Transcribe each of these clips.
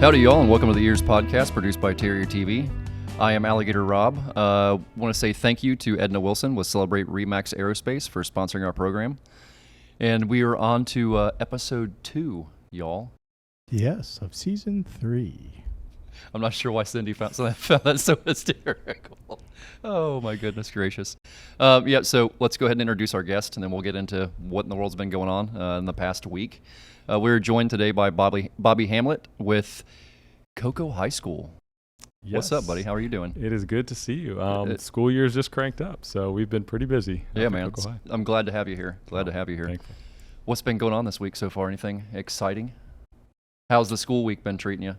Howdy, y'all, and welcome to the EEARSS Podcast, produced by Terrier TV. I am Alligator Robb. Want to say thank you to Edna Wilson with Celebrate Remax AeroSpace for sponsoring our program. And we are on to episode 2, y'all. Yes, of season 3. I'm not sure why Cindy found that so hysterical. Oh, my goodness gracious. So let's go ahead and introduce our guest, and then we'll get into what in the world's been going on in the past week. We're joined today by Bobby Hamlett with Cocoa High School. Yes. What's up, buddy? How are you doing? It is good to see you. School year's just cranked up, so we've been pretty busy. Yeah, man. I'm glad to have you here. Thankful. What's been going on this week so far? Anything exciting? How's the school week been treating you?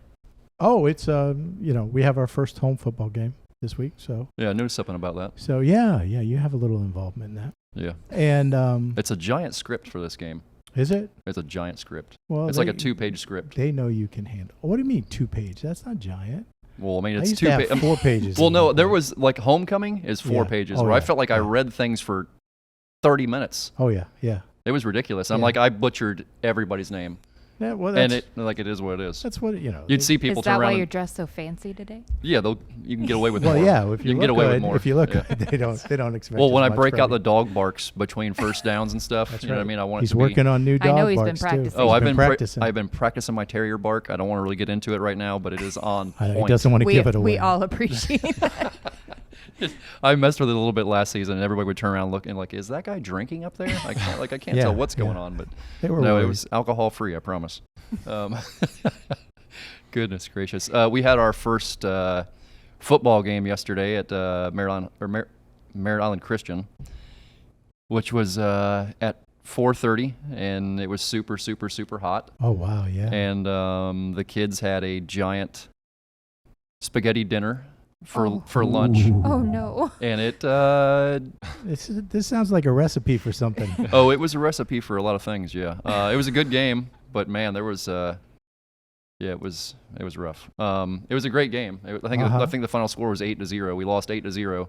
Oh, it's, we have our first home football game this week, so. Yeah, I noticed something about that. So, yeah, you have a little involvement in that. Yeah. And it's a giant script for this game. Is it? It's a giant script. Well, it's like a 2-page script. They know you can handle. What do you mean 2-page? That's not giant. Well, I mean, it's I used to have 4 pages. Well, no, there was like homecoming is 4 pages, where I felt like I read things for 30 minutes. Oh yeah. It was ridiculous. I'm like, I butchered everybody's name. Yeah, well, and it is what it is. That's what You'd see people turn around. Is that why you're dressed so fancy today? Yeah, you can get away with more. more. Well, yeah, if you can get away with more. If you look good, they don't expect. Well, when I break out the dog barks between first downs and stuff, That's you know what I mean. I want he's it to be. working on new dog barks. I know he's been practicing. Too. Oh, I've been practicing my Terrier bark. I don't want to really get into it right now, but it is on point. He doesn't want to give it away. We all appreciate that. I messed with it a little bit last season, and everybody would turn around looking like, "Is that guy drinking up there?" I can't tell what's going on, but no, it was alcohol free. I promise. Goodness gracious! We had our first football game yesterday at Merritt Island Christian, which was at 4:30, and it was super, super, super hot. Oh wow, yeah! And the kids had a giant spaghetti dinner for lunch. Ooh. Oh no! And it this sounds like a recipe for something. Oh, it was a recipe for a lot of things. Yeah, it was a good game, but man, there was it was rough. It was a great game. I think the final score was 8-0. We lost 8-0,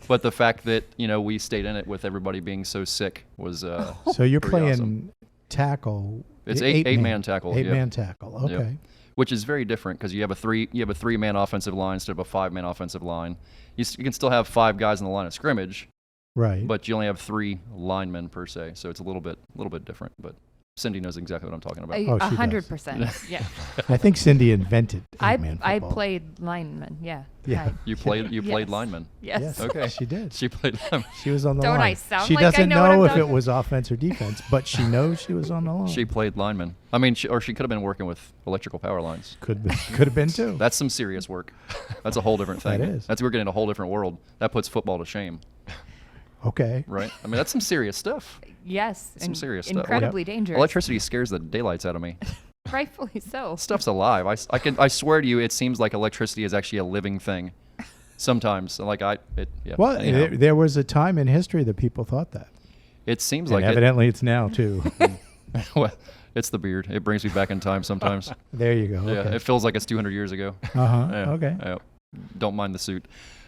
but the fact that we stayed in it with everybody being so sick was so you're playing awesome. Tackle. It's eight-man tackle. 8-man tackle. Okay. Yep. Which is very different because you have a 3-man offensive line instead of a 5-man offensive line. You can still have 5 guys in the line of scrimmage, right? But you only have 3 linemen per se, so it's a little bit different. But Cindy knows exactly what I'm talking about. 100%. Yeah. I think Cindy invented 8-man football. I played lineman. Yeah. Yeah. You played lineman. Yes. Okay. She did. She played lineman. She was on the line. line. Don't I sound she like I doesn't know what I'm if talking it was offense or defense, but she knows she was on the line. She played lineman. I mean, she could have been working with electrical power lines. Could have been too. That's some serious work. That's a whole different thing. That is. We're getting in a whole different world. That puts football to shame. Okay. Right? I mean, that's some serious stuff. Yes. Some serious stuff. Incredibly dangerous. Electricity scares the daylights out of me. Rightfully so. Stuff's alive. I swear to you, it seems like electricity is actually a living thing. Sometimes, Well, there was a time in history that people thought that. It seems and like evidently it's now too. Well, it's the beard. It brings me back in time sometimes. There you go. Yeah, okay. it feels like it's 200 years ago. Yeah, okay. Yeah. Don't mind the suit.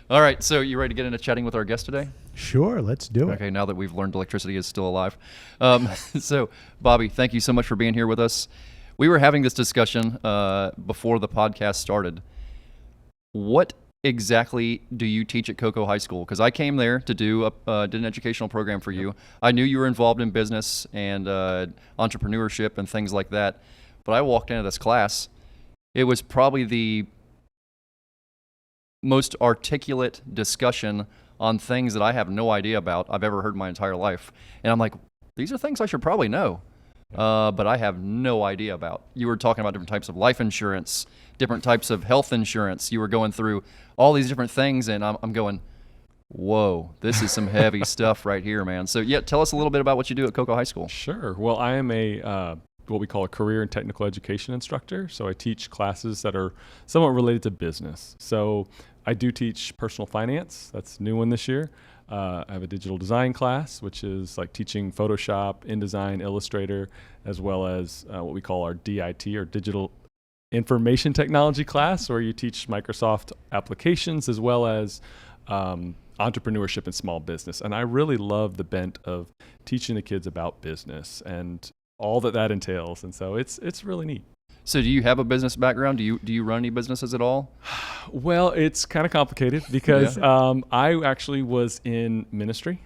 All right, so you ready to get into chatting with our guest today? Sure, let's do it. Okay, now that we've learned electricity is still alive. So, Bobby, thank you so much for being here with us. We were having this discussion before the podcast started. What exactly do you teach at Cocoa High School? Because I came there to did an educational program for you. I knew you were involved in business and entrepreneurship and things like that. But I walked into this class. It was probably the most articulate discussion on things that I have no idea about I've ever heard in my entire life. And I'm like, these are things I should probably know, but I have no idea about. You were talking about different types of life insurance, different types of health insurance. You were going through all these different things, and I'm going, whoa, this is some heavy stuff right here, man. So, yeah, tell us a little bit about what you do at Cocoa High School. Sure. Well, I am what we call a career and technical education instructor. So I teach classes that are somewhat related to business. So I do teach personal finance. That's a new one this year. I have a digital design class, which is like teaching Photoshop, InDesign, Illustrator, as well as what we call our DIT, or Digital Information Technology class, where you teach Microsoft applications as well as entrepreneurship and small business. And I really love the bent of teaching the kids about business and all that entails. And so it's really neat. So do you have a business background? Do you run any businesses at all? Well, it's kind of complicated because I actually was in ministry,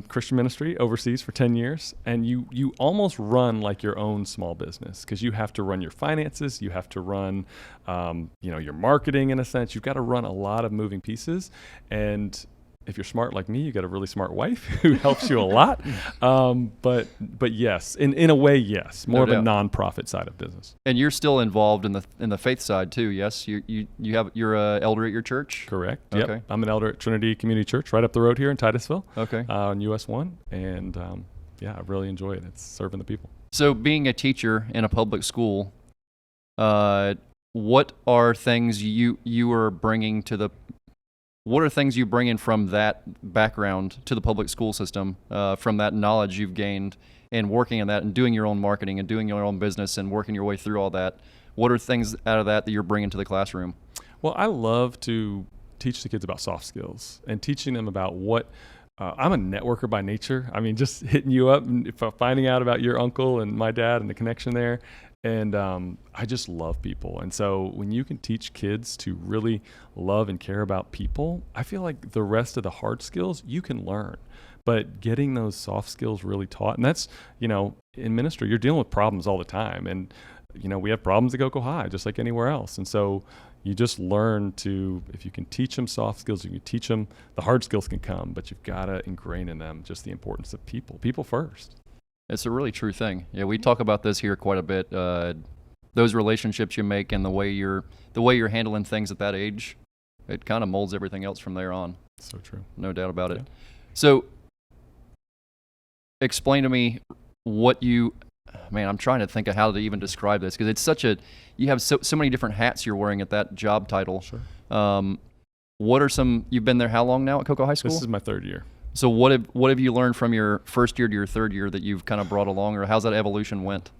Christian ministry overseas for 10 years. And you almost run like your own small business because you have to run your finances. You have to run, your marketing in a sense. You've got to run a lot of moving pieces. And if you're smart like me, you got a really smart wife who helps you a lot. But yes, in a way, yes, more of a nonprofit side of business. And you're still involved in the faith side too, yes? You're an elder at your church? Correct. Okay. Yep. I'm an elder at Trinity Community Church right up the road here in Titusville. Okay. On US 1. And I really enjoy it. It's serving the people. So being a teacher in a public school, what are things you are bringing to the What are things you bring in from that background to the public school system, from that knowledge you've gained and working in that and doing your own marketing and doing your own business and working your way through all that? What are things out of that you're bringing to the classroom? Well, I love to teach the kids about soft skills and teaching them about what I'm a networker by nature. I mean, just hitting you up and finding out about your uncle and my dad and the connection there. And I just love people. And so when you can teach kids to really love and care about people, I feel like the rest of the hard skills you can learn. But getting those soft skills really taught, and that's, in ministry, you're dealing with problems all the time. And, we have problems that go high, just like anywhere else. And so you just learn to, if you can teach them soft skills, you can teach them, the hard skills can come, but you've got to ingrain in them just the importance of people first. It's a really true thing. Yeah, we talk about this here quite a bit. Those relationships you make and the way you're handling things at that age, it kind of molds everything else from there on. So true. No doubt about it. Yeah. So explain to me I'm trying to think of how to even describe this because it's you have so many different hats you're wearing at that job title. Sure. You've been there how long now at Cocoa High School? This is my third year. So what have you learned from your first year to your third year that you've kind of brought along, or how's that evolution went?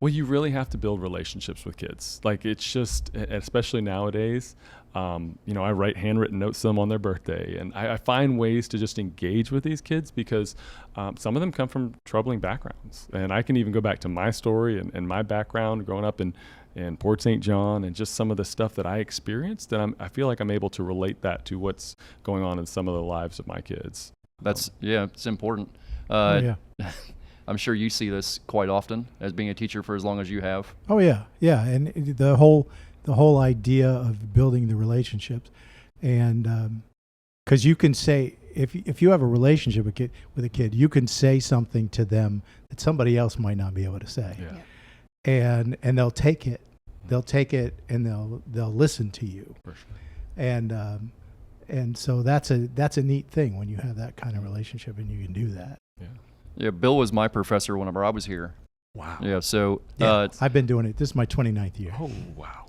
Well, you really have to build relationships with kids. Like it's just, especially nowadays, I write handwritten notes to them on their birthday, and I find ways to just engage with these kids because some of them come from troubling backgrounds. And I can even go back to my story and my background growing up in Port St. John and just some of the stuff that I experienced. And I feel like I'm able to relate that to what's going on in some of the lives of my kids. It's important. I'm sure you see this quite often as being a teacher for as long as you have. Oh yeah, and the whole idea of building the relationships, and because you can say if you have a relationship with a kid, you can say something to them that somebody else might not be able to say, and they'll take it, and they'll listen to you, for sure. And so that's a neat thing when you have that kind of relationship and you can do that. Yeah, Bill was my professor whenever I was here. Wow. Yeah, so I've been doing it. This is my 29th year. Oh, wow.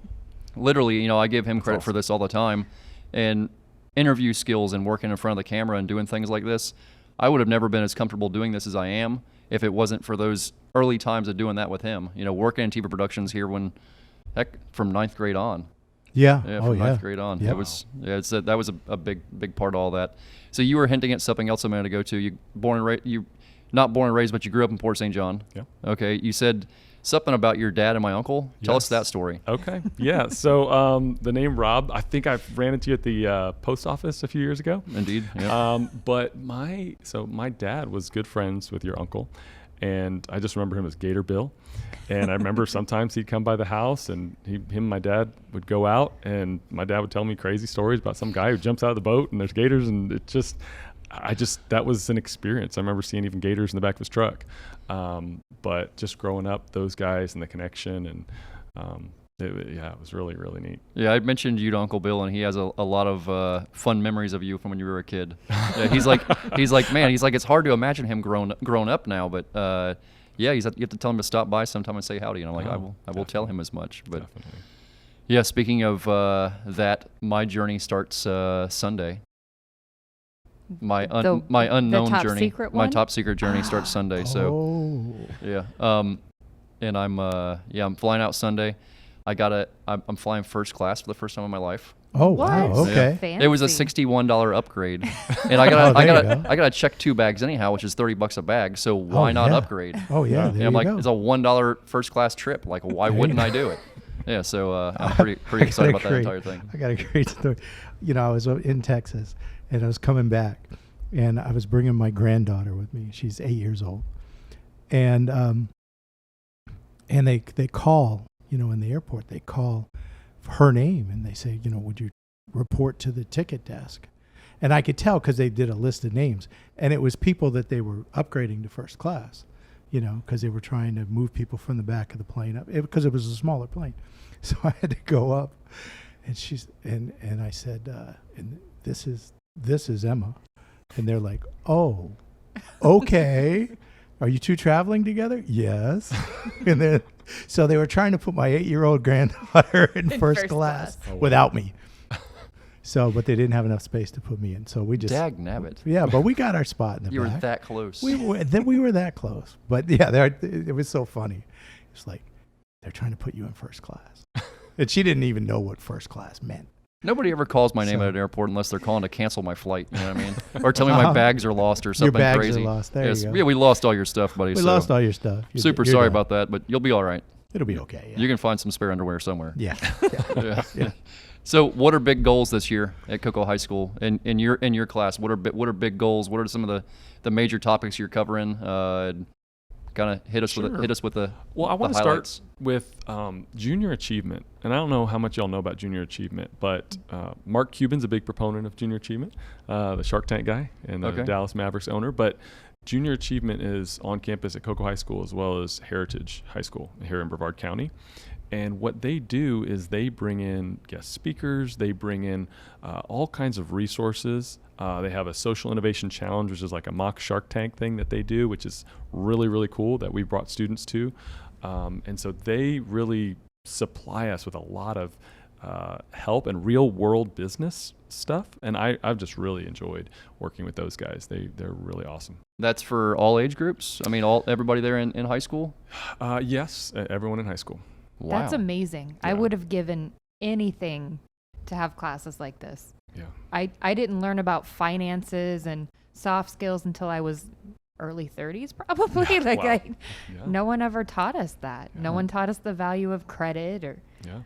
Literally, I give him credit awesome. for this all the time. And interview skills and working in front of the camera and doing things like this, I would have never been as comfortable doing this as I am if it wasn't for those early times of doing that with him. Working in TV productions here from 9th grade on. Yeah. From 9th grade on. Yep. It was that was a big part of all that. So you were hinting at something else a minute ago too. Not born and raised, but you grew up in Port St. John. Yeah. Okay. You said something about your dad and my uncle. Tell us Yes. that story. Okay. Yeah. So the name Robb, I think I ran into you at the post office a few years ago. Indeed. Yeah. But my dad was good friends with your uncle, and I just remember him as Gator Bill. And I remember sometimes he'd come by the house, and him and my dad would go out, and my dad would tell me crazy stories about some guy who jumps out of the boat and there's gators, and that was an experience. I remember seeing even gators in the back of his truck. But just growing up, those guys and the connection, and it was really, really neat. Yeah, I mentioned you to Uncle Bill, and he has a lot of fun memories of you from when you were a kid. Yeah, he's like, it's hard to imagine him grown up now, but you have to tell him to stop by sometime and say howdy. And I'm like, I will tell him as much. But Definitely. yeah, speaking of that, my journey starts Sunday. My unknown top journey, secret my one? top secret journey starts Sunday. So yeah, and I'm flying out Sunday. I'm flying first class for the first time in my life. Oh, What? wow. Okay. Fancy. It was a $61 upgrade, and I Oh, got there you go. I got to check 2 bags anyhow, which is $30 a bag. So why not yeah. upgrade? Oh, yeah. Yeah. There I'm you like, go. it's a $1 first class trip. Like, why There you wouldn't go. I do it? Yeah. So I'm I pretty got excited a about that great- entire thing. I got a great story. You know, I was in Texas, and I was coming back, and I was bringing my granddaughter with me. She's 8 years old, and they call, you know, in the airport, they call her name, and they say, you know, would you report to the ticket desk? And I could tell because they did a list of names, and it was people that they were upgrading to first class, you know, because they were trying to move people from the back of the plane up, because it was a smaller plane. So I had to go up, and and I said, and this is Emma, and they're like, oh, okay. Are you two traveling together? Yes. And then, so they were trying to put my 8-year-old granddaughter in first class Oh, wow. without me. So, but they didn't have enough space to put me in. So we just, Dag nabbit. yeah, but we got our spot in the You were back. that close. We were that close. But yeah, it was so funny. It's like, they're trying to put you in first class. And she didn't even know what first class meant. Nobody ever calls my name So- at an airport unless they're calling to cancel my flight. You know what I mean? Or tell me my bags are lost or Your something bags crazy. are lost. There Yes. you go. Yeah, we lost all your stuff, buddy. We so lost all your stuff. super You're sorry done. about that, but you'll be all right. It'll be okay. Yeah. You can find some spare underwear somewhere. Yeah. Yeah. Yeah. So, what are big goals this year at Cocoa High School? In your class, what are big goals? What are some of the major topics you're covering? Kind of hit us Sure. with the Well, I want the to highlights. start with junior achievement. And I don't know how much y'all know about junior achievement, but Mark Cuban's a big proponent of junior achievement, the Shark Tank guy and the Okay. Dallas Mavericks owner. But junior achievement is on campus at Cocoa High School as well as Heritage High School here in Brevard County. And what they do is they bring in guest speakers, they bring in all kinds of resources. They have a social innovation challenge, which is like a mock Shark Tank thing that they do, which is really, really cool that we brought students to. And so they really supply us with a lot of help and real world business stuff. And I've just really enjoyed working with those guys. They're really awesome. That's for all age groups. I mean, everybody there in high school. Yes, everyone in high school. Wow. That's amazing. I Yeah. would have given anything to have classes like this. Yeah. I didn't learn about finances and soft skills until I was early 30s probably. Like Wow. I, Yeah. no one ever taught us that. No Yeah. one taught us the value of credit or Yeah.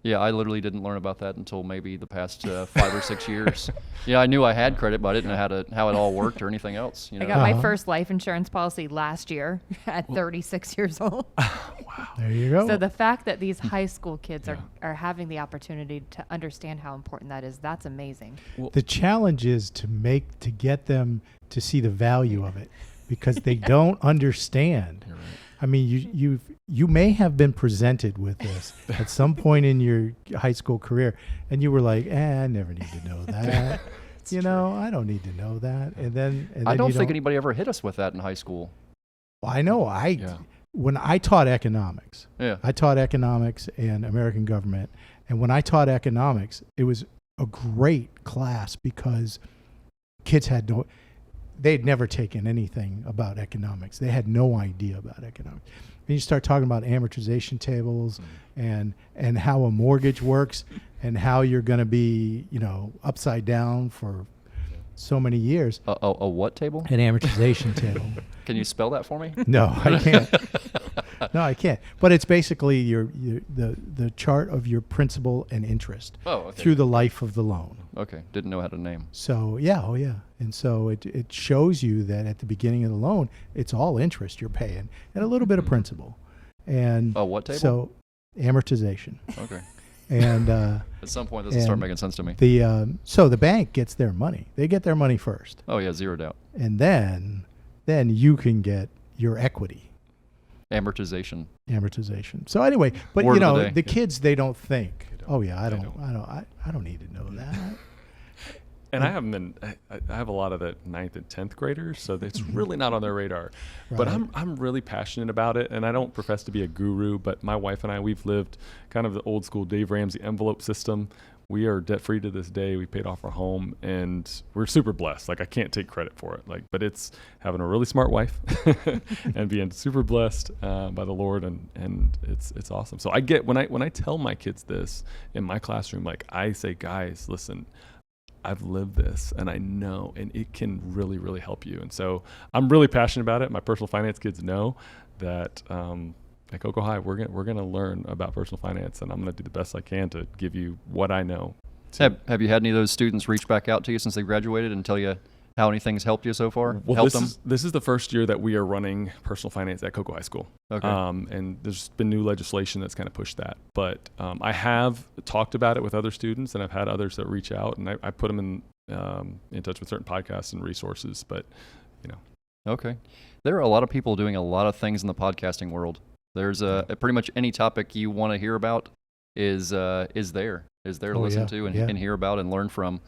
Yeah, I literally didn't learn about that until maybe the past 5 or 6 years. Yeah, I knew I had credit, but I didn't know how it all worked or anything else. You know? I got my Uh-huh. first life insurance policy last year at 36 years old. There you go. So the fact that these high school kids Yeah. are having the opportunity to understand how important that is, that's amazing. The challenge is to get them to see the value of it, because they don't understand. You're right. I mean, you may have been presented with this at some point in your high school career, and you were like, I never need to know that. You know, I don't need to know that. And then I don't you think anybody ever hit us with that in high school. Well, I know. Yeah. When I taught economics, Yeah. I taught economics and American government. And when I taught economics, it was a great class because kids they'd never taken anything about economics. They had no idea about economics. And you start talking about amortization tables and how a mortgage works and how you're going to be, upside down for so many years. A what table? An amortization table. Can you spell that for me? No, I can't. No, I can't. But it's basically the chart of your principal and interest Oh, okay. through the life of the loan. Okay, didn't know how to name. So yeah. And so it shows you that at the beginning of the loan, it's all interest you're paying and a little bit of principal. And Oh, what table? so amortization. Okay. And At some point, this will start and making sense to me. so the bank gets their money. They get their money first, Oh yeah, zero doubt. and then you can get your equity. Amortization. Amortization. So anyway, but Word of the day. the kids, they don't think, They don't. oh yeah, I They don't need to know that. And I have a lot of the 9th and 10th graders, so it's really not on their radar. But Right. I'm really passionate about it, and I don't profess to be a guru, but my wife and I, we've lived kind of the old school Dave Ramsey envelope system, We are debt free to this day. We paid off our home, and we're super blessed. Like, I can't take credit for it. Like, but it's having a really smart wife and being super blessed by the Lord, and it's awesome. So I get when I tell my kids this in my classroom, like I say, guys, listen, I've lived this and I know, and it can really, really help you. And so I'm really passionate about it. My personal finance kids know that at Cocoa High, we're gonna learn about personal finance, and I'm gonna do the best I can to give you what I know. Have you had any of those students reach back out to you since they graduated and tell you how anything's helped you so far? Well, helped them? This is the first year that we are running personal finance at Cocoa High School. Okay. And there's been new legislation that's kind of pushed that. But I have talked about it with other students, and I've had others that reach out, and I put them in touch with certain podcasts and resources. But, Okay. There are a lot of people doing a lot of things in the podcasting world. There's pretty much any topic you want to hear about is there to listen to and hear about and learn from.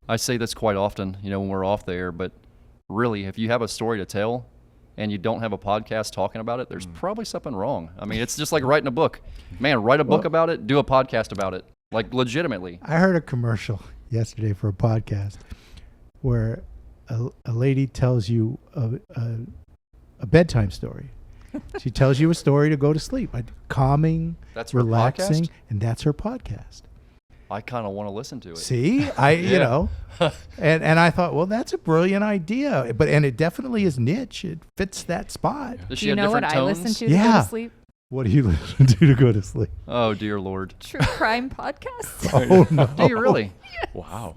I say this quite often, when we're off the air, but really, if you have a story to tell and you don't have a podcast talking about it, there's probably something wrong. I mean, it's just like writing a book. Man, write a book about it, do a podcast about it, like legitimately. I heard a commercial yesterday for a podcast where a lady tells you a bedtime story. She tells you a story to go to sleep, calming, that's her relaxing, podcast? and that's her podcast. I kind of want to listen to it. See, and I thought, well, that's a brilliant idea, and it definitely is niche. It fits that spot. Does Do she you have know what different I tones? listen to go to sleep? What do you listen to go to sleep? Oh, dear Lord. True crime podcasts. Oh no! Do you really? wow.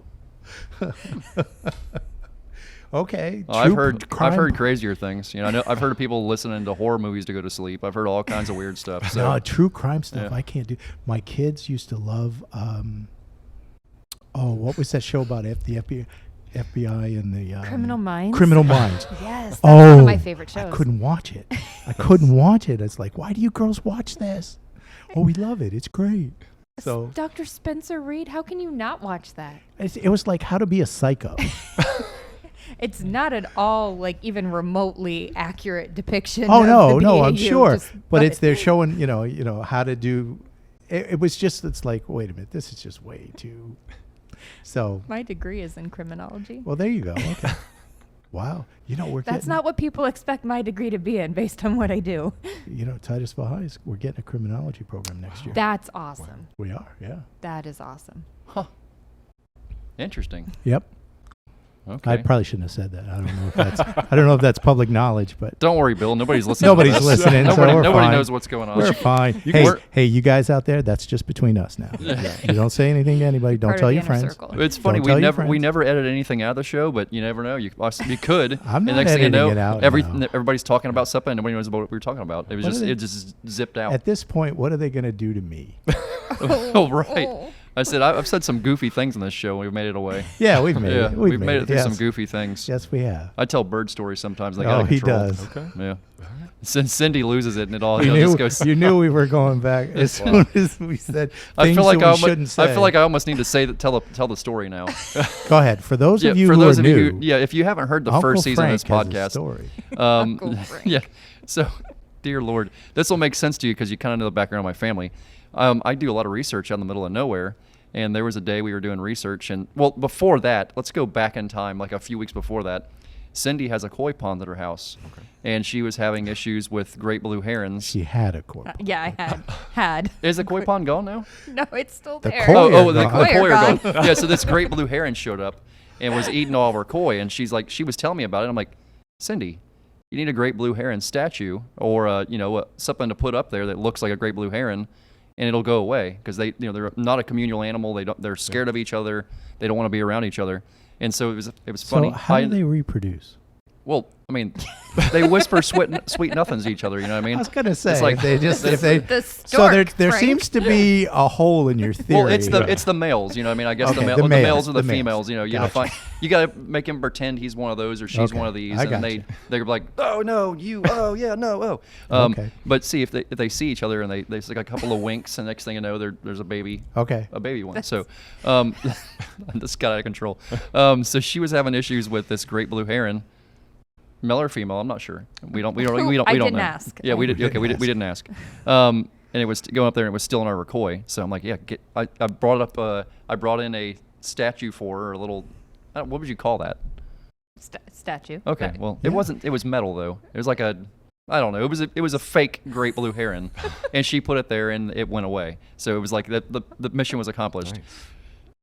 Okay. Well, I've heard crazier things. I've heard of people listening to horror movies to go to sleep. I've heard all kinds of weird stuff. So. No, true crime stuff Yeah. I can't do. My kids used to love. What was that show about the FBI and the Criminal Minds. Criminal Minds. Yes, that's one of my favorite shows. I couldn't watch it. It's like, why do you girls watch this? Oh, we love it. It's great. So Dr. Spencer Reed, how can you not watch that? it was like How to Be a Psycho. It's not at all like even remotely accurate depiction. Oh of the no, I'm BAU, sure. just- But they're showing, how to do. It was just, it's like, wait a minute, this is just way too. So. My degree is in criminology. Well, there you go. Okay. Wow. That's not what people expect my degree to be in based on what I do. Titusville High, we're getting a criminology program next year. That's awesome. We are, yeah. That is awesome. Interesting. Yep. Okay. I probably shouldn't have said that. I don't know if that's public knowledge, but Don't worry, Bill. Nobody's listening. nobody's to this. listening. Nobody, so we're nobody fine. knows what's going on. We're fine. Hey, you guys out there, that's just between us now. You don't say anything to anybody. Don't Part of tell the your inner friends. circle. It's funny. Don't tell We your never friends. edit anything out of the show, but you never know. You could. I'm not and next thing you editing know, it out, no. everybody's talking about something, and nobody knows about what we were talking about. It just zipped out. At this point, what are they going to do to me? Oh, right. I said I've said some goofy things in this show. We've made it away. Yeah, we've made it. We've made it through yes. some goofy things. Yes, we have. I tell bird stories sometimes. They Oh, got he control. does. Okay. Yeah. Since Cindy loses it and it all, You just knew, goes. you knew we were going back as soon as we said I things feel like that we shouldn't say. I feel like I almost need to tell the story now. Go ahead. For those of you for who those are of new, you, if you haven't heard the Uncle first season of Frank this has a podcast, story. Uncle Frank. yeah. So, dear Lord, this will make sense to you because you kind of know the background of my family. I do a lot of research out in the middle of nowhere, and there was a day we were doing research, and before that, let's go back in time, like a few weeks before that. Cindy has a koi pond at her house, and she was having issues with great blue herons. She had a corp. Yeah, I had. Is the koi pond gone now? No, it's still The there. koi are The gone. koi Koi are are gone. gone. Yeah, so this great blue heron showed up and was eating all of our koi, and she was telling me about it. I'm like, Cindy, you need a great blue heron statue or something to put up there that looks like a great blue heron, and it'll go away because they're not a communal animal. They're scared of each other. They don't want to be around each other, and so it was funny. So how do they reproduce? Well, I mean, they whisper sweet nothings to each other. You know what I mean? I was gonna say It's like- The so there stork, Frank. seems to be a hole in your theory. Well, it's the males, you know what I mean? I guess Okay, the the males, males or the the males. females, you Gotcha. gotta make him pretend he's one of those or she's Okay, one of these, I and gotcha. they're like, oh no, you, oh yeah, no, oh. Okay. But see if they see each other and they like a couple of winks, and next thing you know, there's a baby one. So, this got out of control. So she was having issues with this great blue heron. Male or female? I'm not sure. We don't I know. didn't ask. Yeah, we did. Okay, we didn't ask. and it was going up there, and it was still in our Rokoi. So I'm like, yeah, I brought up. I brought in a statue for her, a little. What would you call that? Statue. Okay, Right. well, it wasn't. It was metal though. It was like a. I don't know. It was a fake great blue heron, and she put it there, and it went away. So it was like the mission was accomplished. Nice.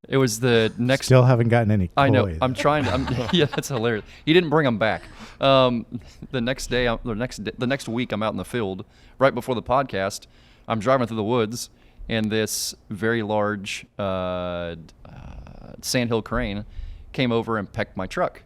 It was the next. Still haven't gotten any. I know. koi, I'm though. trying to. Yeah, that's hilarious. He didn't bring them back. The next day, the next week, I'm out in the field. Right before the podcast, I'm driving through the woods, and this very large sandhill crane came over and pecked my truck.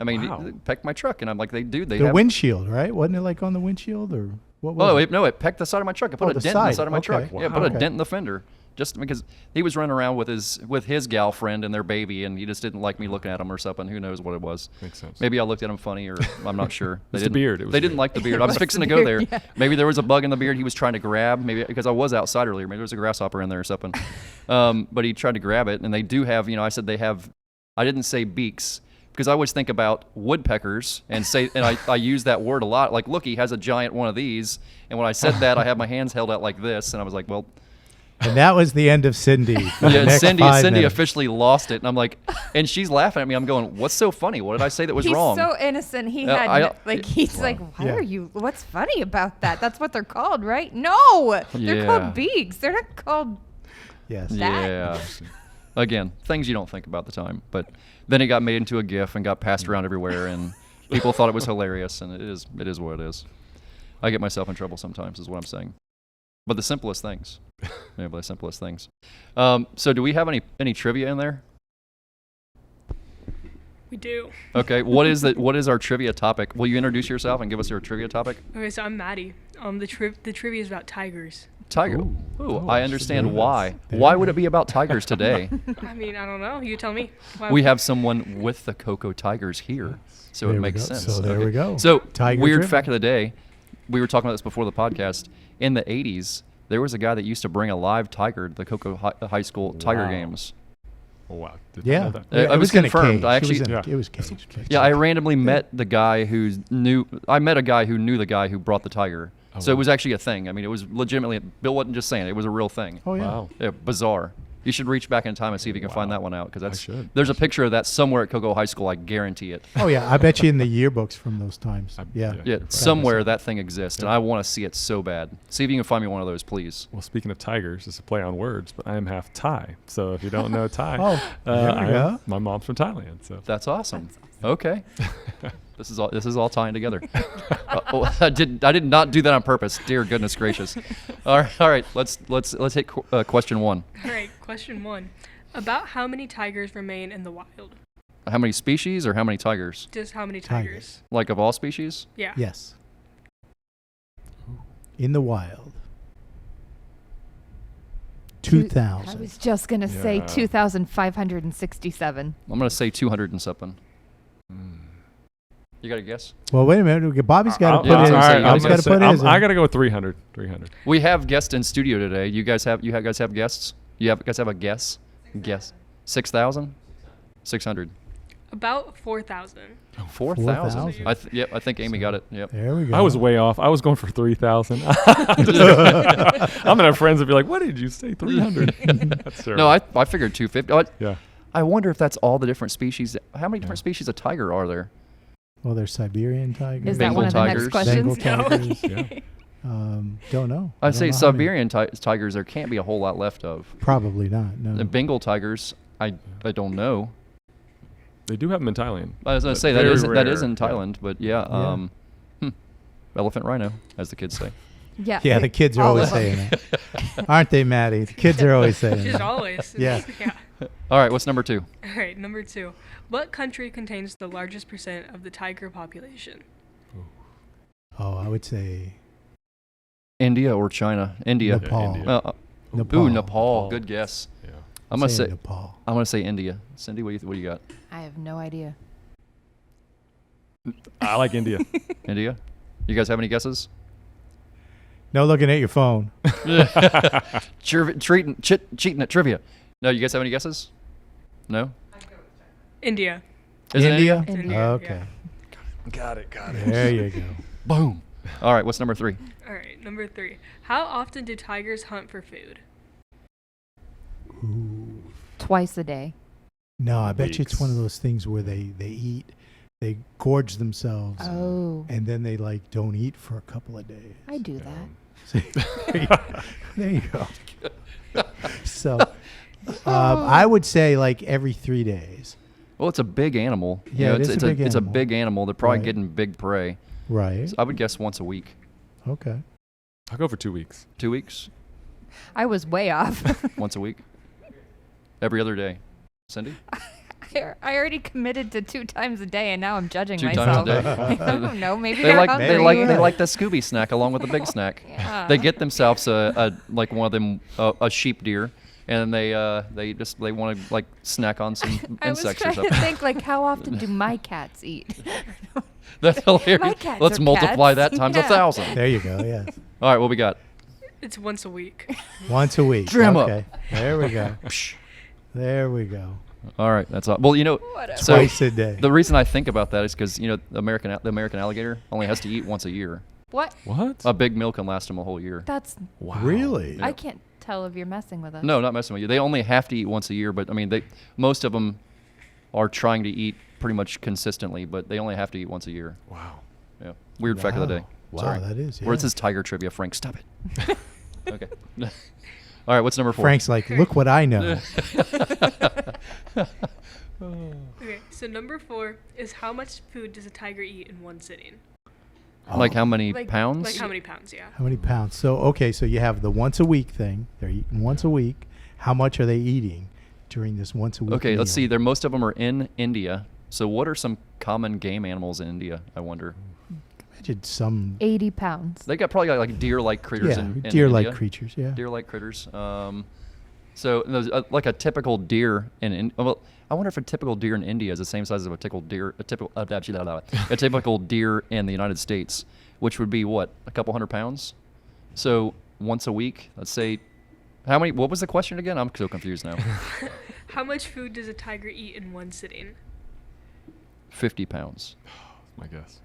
I mean, Wow. pecked my truck, and I'm like, they The have. windshield, right? Wasn't it like on the windshield or what was Oh it? no! It pecked the side of my truck. It put Oh, a the dent in the side. side of my Okay. truck. Yeah, it put Wow. a dent in the fender. Just because he was running around with his gal friend and their baby, and he just didn't like me looking at him or something. Who knows what it was? Makes sense. Maybe I looked at him funny, or I'm not sure. It's the beard. It was They the didn't beard. like the beard. I was was fixing the to go beard, there. yeah. Maybe there was a bug in the beard he was trying to grab. Maybe because I was outside earlier. Maybe there was a grasshopper in there or something. But he tried to grab it, and they do have. I said they have. I didn't say beaks because I always think about woodpeckers and I use that word a lot. Like, look, he has a giant one of these. And when I said that, I have my hands held out like this, and I was like, well. And that was the end of Cindy. for the Yeah, next Cindy 5 minutes. officially lost it, and I'm like, and she's laughing at me. I'm going, what's so funny? What did I say that was He's wrong? so innocent. He Uh, had I- no- like he's Wow. like, why Yeah. are you? What's funny about that? That's what they're called, right? No, they're Yeah. called beaks. They're not called. Yes. that. Yeah. Again, things you don't think about at the time, but then it got made into a GIF and got passed around everywhere, and people thought it was hilarious, and it is what it is. I get myself in trouble sometimes, is what I'm saying. But the simplest things. Yeah, but the simplest things. So do we have any trivia in there? We do. Okay. What is our trivia topic? Will you introduce yourself and give us your trivia topic? Okay, so I'm Maddie. The trivia is about tigers. Tiger. Ooh. Ooh, Oh, I should understand know this. why. There Why you would go. it be about tigers today? I mean, I don't know. You tell me. Why We would- have someone with the Cocoa Tigers here, so There it we makes go. sense. So there we go. So Tiger weird trivia. fact of the day, we were talking about this before the podcast. In the 80s, there was a guy that used to bring a live tiger to the Cocoa High School Tiger Wow. games. Oh, wow. Did Yeah. I know that? It was in a confirmed. cage. I It was actually- in a- Yeah. it was caged. but- Yeah, I randomly met the guy who knew. I met a guy who knew the guy who brought the tiger. Oh, So it wow. was actually a thing. I mean, it was legitimately. Bill wasn't just saying it; it was a real thing. Oh yeah. Wow. Yeah, bizarre. You should reach back in time and see if you can find Wow. that one out because that's. should. There's a picture of that somewhere at Cocoa High School. I guarantee it. Oh yeah. I bet you in the yearbooks from those times. Yeah. Yeah, somewhere that thing exists, and I want to see it so bad. See if you can find me one of those, please. Well, speaking of tigers, it's a play on words, but I am half Thai. So if you don't know Thai, Oh, there we go. my mom's from Thailand. So That's awesome. Okay, this is all tying together. I did not do that on purpose. Dear goodness gracious. All right. Let's hit question one. All right, question 1. About how many tigers remain in the wild? How many species or how many tigers? Just how many Tigers. tigers? Like of all species? Yeah. Yes. In the wild. I 2,000. was just gonna say Yeah. 2,567. I'm gonna say 200 and something. You got a guess? Well, wait a minute. Bobby's got to put yeah, his. I was gonna say, Bobby's I'm got to put his. I got to go with 300. 300. We have guests in studio today. You guys have guests? Guys have a guess? Guess. 6,000? 600. About 4,000. 4,000. 4,000. Yep, I think Amy got it. Yep. There we go. I was way off. I was going for 3,000. I'm gonna have friends that be like, "What did you say? 300?" That's terrible. No, I figured 250. Yeah. I wonder if that's all the different species. How many different species of tiger are there? Well, there's Siberian tigers. Is that Bengal one of the next tigers. Bengal questions? tigers. Yeah. Don't know. I'd I say don't know how many. Siberian tigers. There can't be a whole lot left of. Probably not. No. The Bengal tigers. I don't know. They do have them in Thailand. I was gonna but say that very is in rare. Thailand, but yeah. Elephant rhino, as the kids say. Yeah. Yeah, the kids are All always of 'em. saying that. Aren't they, Maddie? The kids are always saying Just that. always. Yeah. Yeah. All right, what's number 2? All right, number 2. What country contains the largest percent of the tiger population? Oh, I would say India or China? India. Nepal. India. Nepal. Ooh, Nepal. Good guess. Yeah. I'm gonna Saying say Nepal. I'm gonna say India. Cindy, what do you got? I have no idea. I like India. India. You guys have any guesses? No looking at your phone. Cheating at trivia. No, you guys have any guesses? No. India. Is it India? It's India. India, Okay. Got it. There you go. Boom. All right, what's number 3? All right, number 3. How often do tigers hunt for food? Ooh. Twice a day. No, I bet you it's one of Weeks. those things where they eat, they gorge themselves, Oh, and then they like don't eat for a couple of days. I do that. See, there you go. So, I would say like every 3 days. Well, it's a big animal. You Yeah, know, it is it's a big it's a animal. big animal. They're probably Right. getting big prey. Right. So I would guess once a week. Okay. I'll go for 2 weeks. 2 weeks? I was way off. Once a week? Every other day. Cindy? I already committed to 2 times a day, and now I'm judging 2 myself. times a day. I don't know. Maybe They they're like hungry. they like they Right. like the Scooby snack along with the big snack. Yeah. They get themselves a like one of them a sheep deer, and they want to like snack on some I was insects or trying to something. think, like, how often do my cats eat? That's hilarious. My cats Let's are multiply cats. that times Yeah. 1,000. There you go. Yes. All right, what we got? It's once a week. Once a week. Trim up. Okay. There we go. There we go. All right, that's all. Well, you know, Whatever. so Twice a day. the reason I think about that is because you know the American alligator only has to eat once a year. What? What? A big meal can last them a whole year. That's. Wow. Really? I can't tell if you're messing with us. No, not messing with you. They only have to eat once a year, but I mean, most of them are trying to eat pretty much consistently, but they only have to eat once a year. Wow. Yeah. Weird fact of the day. Wow, Sorry. that is. Or it's Yeah. his tiger trivia. Frank, stop it. Okay. All right, what's number 4? Frank's like, look what I know. Okay, so number 4 is how much food does a tiger eat in one sitting? Like how many Like pounds? Like how many pounds? Yeah. How many pounds? So, okay, so you have the once a week thing. They're eating once a week. How much are they eating during this once a week Okay, let's see. meal? Most of them are in India. So what are some common game animals in India, I wonder? Imagine some 80 pounds. They got probably got like deer-like critters in deer-like India. creatures, yeah. Deer-like critters. So there's like a typical deer well, I wonder if a typical deer in India is the same size as a typical deer in the United States, which would be what, a couple hundred pounds. So once a week, let's say, how many? What was the question again? I'm so confused now. How much food does a tiger eat in one sitting? 50 pounds. My guess.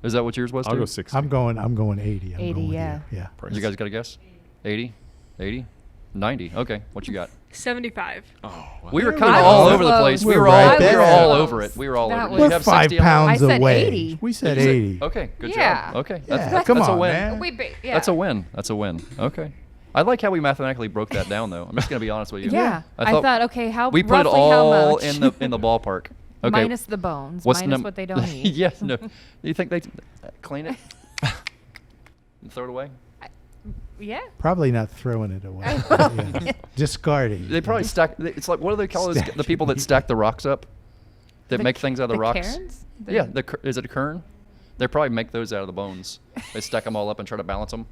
Is that what yours was? I'll too? go 60. I'm going 80. I'm 80, going with yeah. you. Yeah. Price. You guys got a guess? 80, 80, 90. Okay, what you got? 75. Oh, wow. We were There kind we of go. all over the Close. place. We're right We were there. all Close. over it. We were all That over it. was- You We're have 5 60 pounds I said away. 80. We said You said- 80. Okay, good Yeah. job. Okay, Yeah, that's come a on, win. man. Yeah. That's a win. That's a win. Okay. I like how we mathematically broke that down, though. I'm just gonna be honest with you. Yeah. I thought, okay, how we put it roughly how all much? in the ballpark. Okay. Minus the bones. Minus what they don't eat. Yes. No. You think they clean it? And throw it away? Yeah. Probably not throwing it away. Yeah. Discarding. They probably stack. It's like, what do they call those, the Stacking. people that stack the rocks up? That make things out of the rocks. Cairns? Yeah. Is it a kern? They probably make those out of the bones. They stack them all up and try to balance them.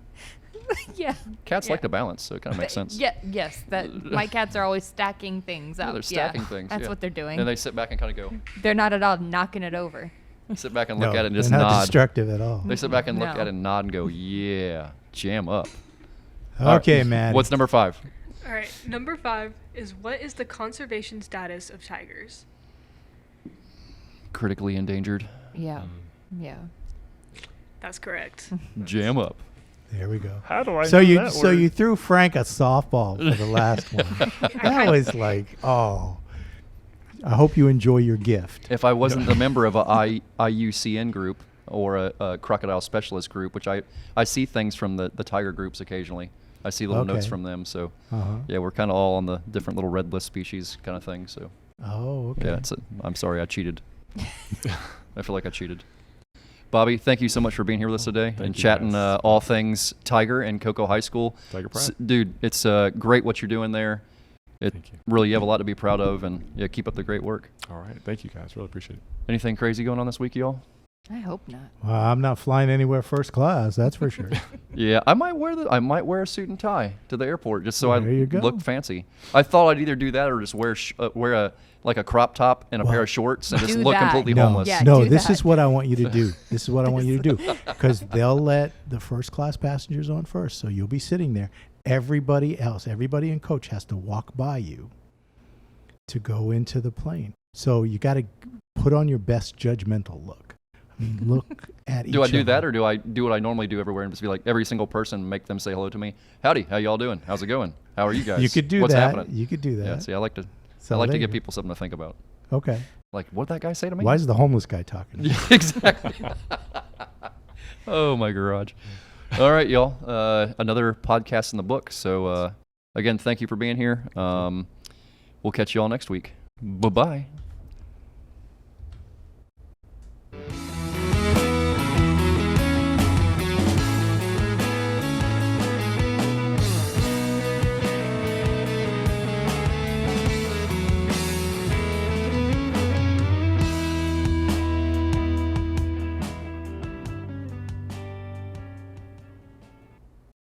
Yeah. Cats Yeah. like to balance, so it kind of makes sense. Yeah. Yes. That my cats are always stacking things up. Yeah, they're stacking things. That's yeah. what they're doing. And they sit back and kind of go, They're not at all knocking it over. sit back and No, look at it and they're just not nod. destructive at all. They sit back and look No. at it and nod and go, yeah, jam up. All Okay, right. man. What's number 5? All right, number 5 is what is the conservation status of tigers? Critically endangered. Yeah. Yeah. That's correct. Jam up. There we go. How do I So you threw Frank a softball for the last one. That I- was like, oh. I hope you enjoy your gift. If I wasn't a member of a IUCN group or a crocodile specialist group, which I see things from the tiger groups occasionally. I see little notes Okay. from them. So, Uh-huh. yeah, we're kind of all on the different little red list species kind of thing. So, Oh, okay. yeah, I'm sorry, I cheated. I feel like I cheated. Bobby, thank you so much for being here with us today and you, chatting guys. all things Tiger and Cocoa High School. Tiger Pride. Dude, it's great what you're doing there. Thank you. Really, you have a lot to be proud of, and yeah, keep up the great work. All right. Thank you, guys. Really appreciate it. Anything crazy going on this week, y'all? I hope not. Well, I'm not flying anywhere first class, that's for sure. Yeah, I might wear a suit and tie to the airport just so There you go. look fancy. I thought I'd either do that or just wear a crop top and a pair Well, of shorts and just Do look that. completely No, homeless. Yeah, no, do this that. is what I want you to do. This is what I want you to do. Because they'll let the first class passengers on first. So you'll be sitting there. Everybody else, everybody in coach has to walk by you to go into the plane. So you got to put on your best judgmental look. look at each Do I do other. that, or do I do what I normally do everywhere and just be like every single person, make them say hello to me? Howdy, how y'all doing? How's it going? How are you guys? You could do What's that. happening? You could do that. Yeah, see, I like to There give you people something to think about. go. Okay. Like, what did that guy say to me? Why is the homeless guy talking? Yeah, exactly. Oh, my garage. All right, y'all. Another podcast in the book. So, again, thank you for being here. We'll catch you all next week. Bye-bye.